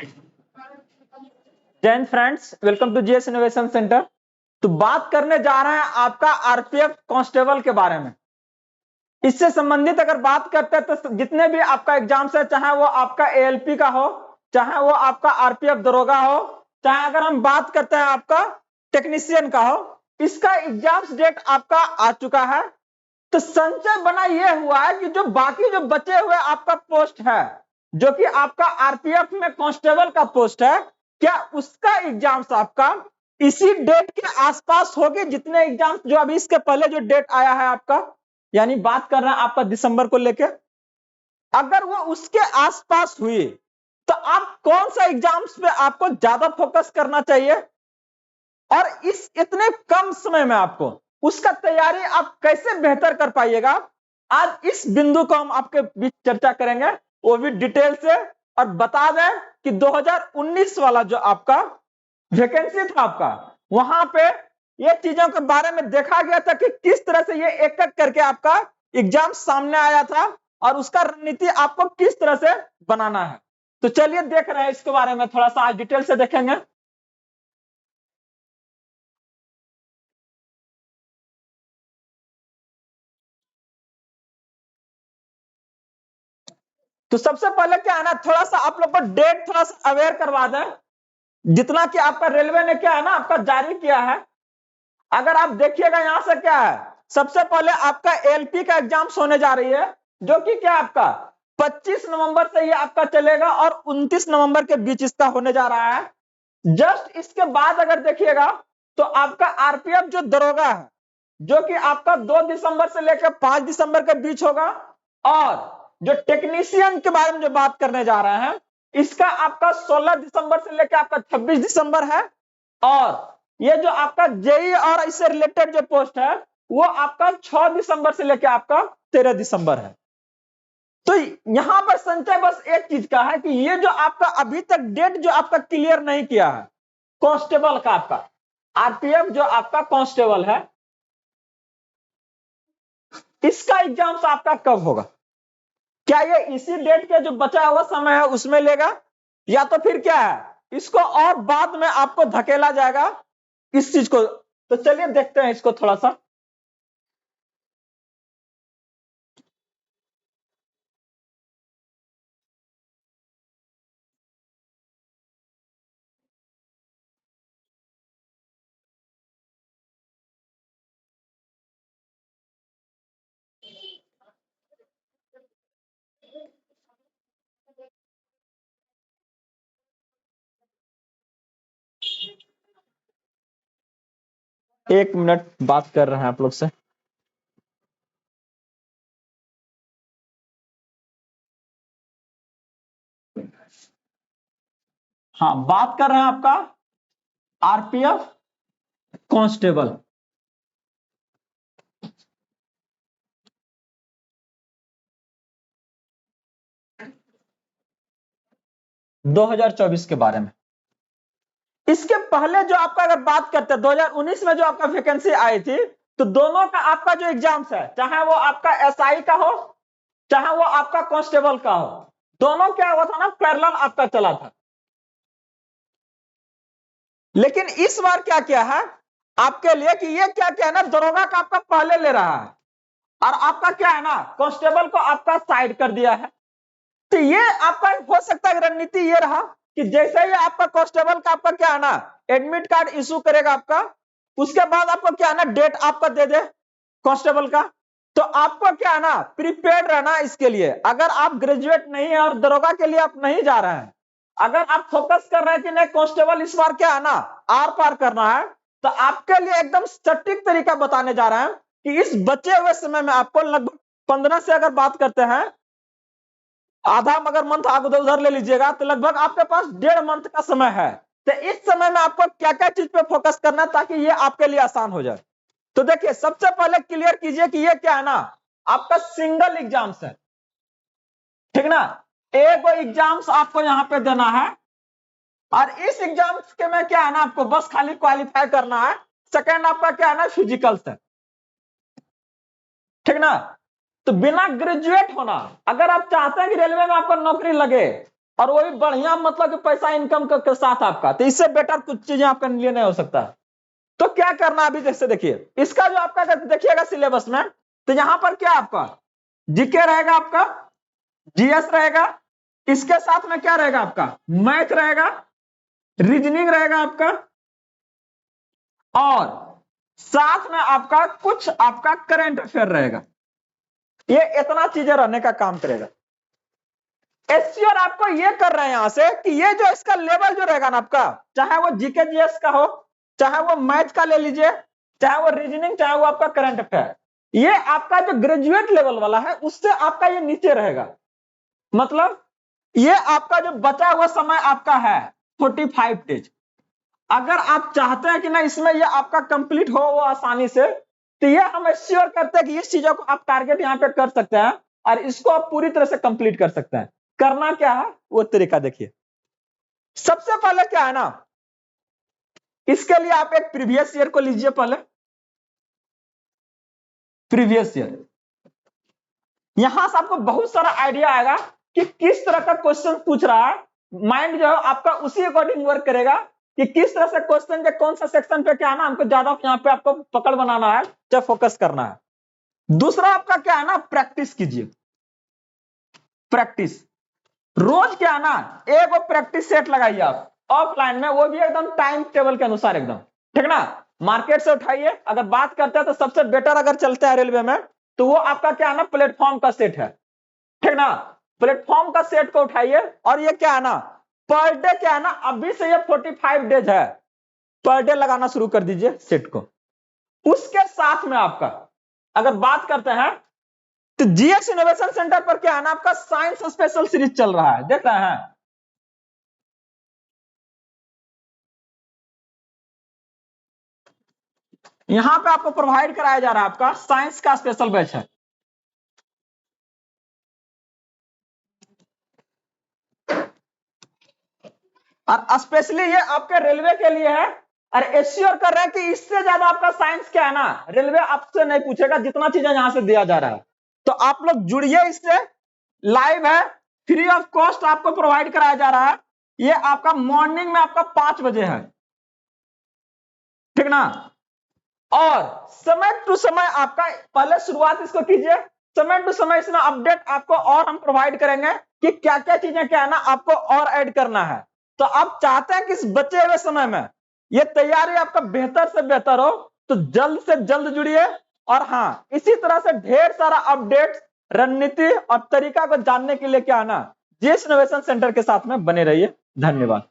जय Hind friends, welcome to GS innovation centre. तो बात करने जा रहे हैं आपका आरपीएफ कांस्टेबल के बारे में। इससे संबंधित अगर बात करते हैं तो जितने भी आपका एग्जाम्स है, चाहे वो आपका एएलपी का हो, चाहे वो आपका आरपीएफ दरोगा हो, चाहे अगर हम बात करते हैं आपका टेक्नीशियन का हो, इसका एग्जाम्स डेट आपका आ चुका है। तो संशय बना ये हुआ है कि जो बाकी जो बचे हुए आपका पोस्ट है, जो कि आपका आरपीएफ में कांस्टेबल का पोस्ट है, क्या उसका एग्जाम्स आपका इसी डेट के आसपास होगी? जितने एग्जाम्स जो अभी इसके पहले जो डेट आया है आपका, यानी बात कर रहे हैं आपका दिसंबर को लेके, अगर वो उसके आसपास हुई तो आप कौन सा एग्जाम्स पे आपको ज्यादा फोकस करना चाहिए, और इस इतने कम समय में आपको उसका तैयारी आप कैसे बेहतर कर पाइएगा, आज इस बिंदु को हम आपके बीच चर्चा करेंगे, वो भी डिटेल से। और बता दें कि 2019 वाला जो आपका वैकेंसी था आपका, वहां पे ये चीजों के बारे में देखा गया था कि किस तरह से ये एक एक करके आपका एग्जाम सामने आया था और उसका रणनीति आपको किस तरह से बनाना है। तो चलिए देख रहे हैं इसके बारे में, थोड़ा सा आज डिटेल से देखेंगे। तो सबसे पहले क्या है ना, थोड़ा सा आप लोग को डेट थोड़ा सा अवेयर करवा दें, जितना कि आपका रेलवे ने क्या है ना आपका जारी किया है। अगर आप देखिएगा यहां से क्या है, सबसे पहले आपका एलपी का एग्जाम होने जा रही है, जो कि क्या आपका 25 नवंबर से ये आपका चलेगा और 29 नवंबर के बीच इसका होने जा रहा है। जस्ट इसके बाद अगर देखिएगा तो आपका आरपीएफ जो दरोगा है, जो कि आपका 2 दिसंबर से लेकर 5 दिसंबर के बीच होगा, और जो टेक्नीशियन के बारे में जो बात करने जा रहे हैं, इसका आपका 16 दिसंबर से लेकर आपका 26 दिसंबर है। और ये जो आपका जेई और इससे रिलेटेड जो पोस्ट है, वो आपका 6 दिसंबर से लेकर आपका 13 दिसंबर है। तो यहां पर संचय बस एक चीज का है कि ये जो आपका अभी तक डेट जो आपका क्लियर नहीं किया है कांस्टेबल का, आपका आरपीएफ जो आपका कांस्टेबल है, इसका एग्जाम आपका कब होगा? क्या ये इसी डेट के जो बचा हुआ समय है उसमें लेगा, या तो फिर क्या है इसको और बाद में आपको धकेला जाएगा इस चीज को? तो चलिए देखते हैं इसको थोड़ा सा। एक मिनट बात कर रहे हैं आप लोग से। हाँ, बात कर रहे हैं आपका आरपीएफ कांस्टेबल। दो 2024 के बारे में। इसके पहले जो आपका अगर बात करते हैं 2019 में जो आपका वैकेंसी आई थी, तो दोनों का आपका जो एग्जाम्स है, चाहे वो आपका एसआई का हो, चाहे वो आपका कांस्टेबल का हो, दोनों क्या हुआ था ना, पैरेलल आपका चला था। लेकिन इस बार क्या किया है आपके लिए कि ये क्या क्या है ना, दरोगा का आपका पहले ले रहा है और आपका क्या है ना कांस्टेबल को आपका साइड कर दिया है। तो ये आपका हो सकता है रणनीति ये रहा कि जैसे ही आपका कांस्टेबल का आपका क्या है ना एडमिट कार्ड इशू करेगा आपका, उसके बाद आपको क्या है ना डेट आपका दे दे कांस्टेबल का। तो आपको क्या है ना प्रिपेयर्ड रहना इसके लिए। अगर आप ग्रेजुएट नहीं है और दरोगा के लिए आप नहीं जा रहे हैं, अगर आप फोकस कर रहे हैं कि नहीं कांस्टेबल इस बार क्या है ना आर पार करना है, तो आपके लिए एकदम सटीक तरीका बताने जा रहे हैं कि इस बचे हुए समय में आपको लगभग 15 से अगर बात करते हैं, आधा अगर मंथ आप उधर ले लीजिएगा, तो लगभग आपके पास 1.5 मंथ का समय है। तो इस समय में आपको क्या क्या चीज पे फोकस करना है ताकि ये आपके लिए आसान हो जाए। तो देखिए सबसे पहले क्लियर कीजिए कि ये क्या है ना आपका सिंगल एग्जाम्स है, ठीक ना। एक एग्जाम्स आपको यहां पे देना है और इस एग्जाम्स के में क्या है ना आपको बस खाली क्वालिफाई करना है। सेकंड आपका क्या है ना फिजिकल्स है, ठीक ना। तो बिना ग्रेजुएट होना, अगर आप चाहते हैं कि रेलवे में आपको नौकरी लगे और वो भी बढ़िया, मतलब कि पैसा इनकम के साथ आपका। तो इससे बेटर कुछ चीजें आपके लिए नहीं हो सकता। तो क्या करना अभी जैसे देखिए, इसका जो आपका देखिएगा सिलेबस में, तो यहां पर क्या आपका जीके रहेगा, आपका जीएस रहेगा, इसके साथ में क्या रहेगा आपका मैथ रहेगा, रीजनिंग रहेगा आपका, और साथ में आपका कुछ आपका करंट अफेयर रहेगा। ये इतना चीजें रहने का काम करेगा। एससीओर आपको ये कर रहे हैं यहां से कि ये जो इसका लेवल जो रहेगा ना आपका, चाहे वो जीके जीएस का हो, चाहे वो मैथ का ले लीजिए, चाहे वो रीजनिंग, चाहे वो आपका करंट अफेयर, ये आपका जो ग्रेजुएट लेवल वाला है उससे आपका ये नीचे रहेगा। मतलब ये आपका जो बचा हुआ समय आपका है 45 डेज। अगर आप चाहते हैं कि ना इसमें ये आपका कंप्लीट हो वो आसानी से, तो ये हम एश्योर करते हैं कि इस चीजों को आप टारगेट यहाँ पे कर सकते हैं और इसको आप पूरी तरह से कंप्लीट कर सकते हैं। करना क्या है वो तरीका देखिए। सबसे पहले क्या है ना, इसके लिए आप एक प्रीवियस ईयर को लीजिए। पहले प्रीवियस ईयर, यहां से आपको बहुत सारा आइडिया आएगा कि किस तरह का क्वेश्चन पूछ रहा है। माइंड जो है आपका उसी अकॉर्डिंग वर्क करेगा कि किस तरह से क्वेश्चन के कौन सा सेक्शन पे क्या है ना, हमको ज्यादा यहाँ पे आपको पकड़ बनाना है, चाहे फोकस करना है। दूसरा आपका क्या है ना, प्रैक्टिस कीजिए। प्रैक्टिस रोज क्या है ना, एक वो प्रैक्टिस सेट लगाइए आप ऑफलाइन में, वो भी एकदम टाइम टेबल के अनुसार एकदम, ठीक ना। मार्केट से उठाइए। अगर बात करते हैं तो सबसे बेटर अगर चलता है रेलवे में, तो वो आपका क्या है ना, प्लेटफॉर्म का सेट है, ठीक ना। प्लेटफॉर्म का सेट को उठाइए और ये क्या है ना, पर डे क्या है ना, अभी से ये 45 डेज है, पर डे लगाना शुरू कर दीजिए सेट को। उसके साथ में आपका अगर बात करते हैं तो जीएस इनोवेशन सेंटर पर क्या है ना, आपका साइंस स्पेशल सीरीज चल रहा है, देख रहे हैं। यहां पे आपको प्रोवाइड कराया जा रहा है आपका साइंस का स्पेशल बैच है। और स्पेशली ये आपके रेलवे के लिए है। और एश्योर कर रहे हैं कि इससे ज्यादा आपका साइंस क्या है ना, रेलवे आपसे नहीं पूछेगा जितना चीजें यहां से दिया जा रहा है। तो आप लोग जुड़िए इससे, लाइव है, फ्री ऑफ कॉस्ट आपको प्रोवाइड कराया जा रहा है। ये आपका मॉर्निंग में आपका 5 बजे है, ठीक ना। और समय टू समय आपका पहले शुरुआत इसको कीजिए, समय टू समय इसमें अपडेट आपको और हम प्रोवाइड करेंगे कि क्या क्या चीजें क्या है ना आपको और ऐड करना है। तो आप चाहते हैं कि इस बचे हुए समय में ये तैयारी आपका बेहतर से बेहतर हो, तो जल्द से जल्द जुड़िए। और हाँ, इसी तरह से ढेर सारा अपडेट, रणनीति और तरीका को जानने के लिए क्या है ना, जीएस इनोवेशन सेंटर के साथ में बने रहिए। धन्यवाद।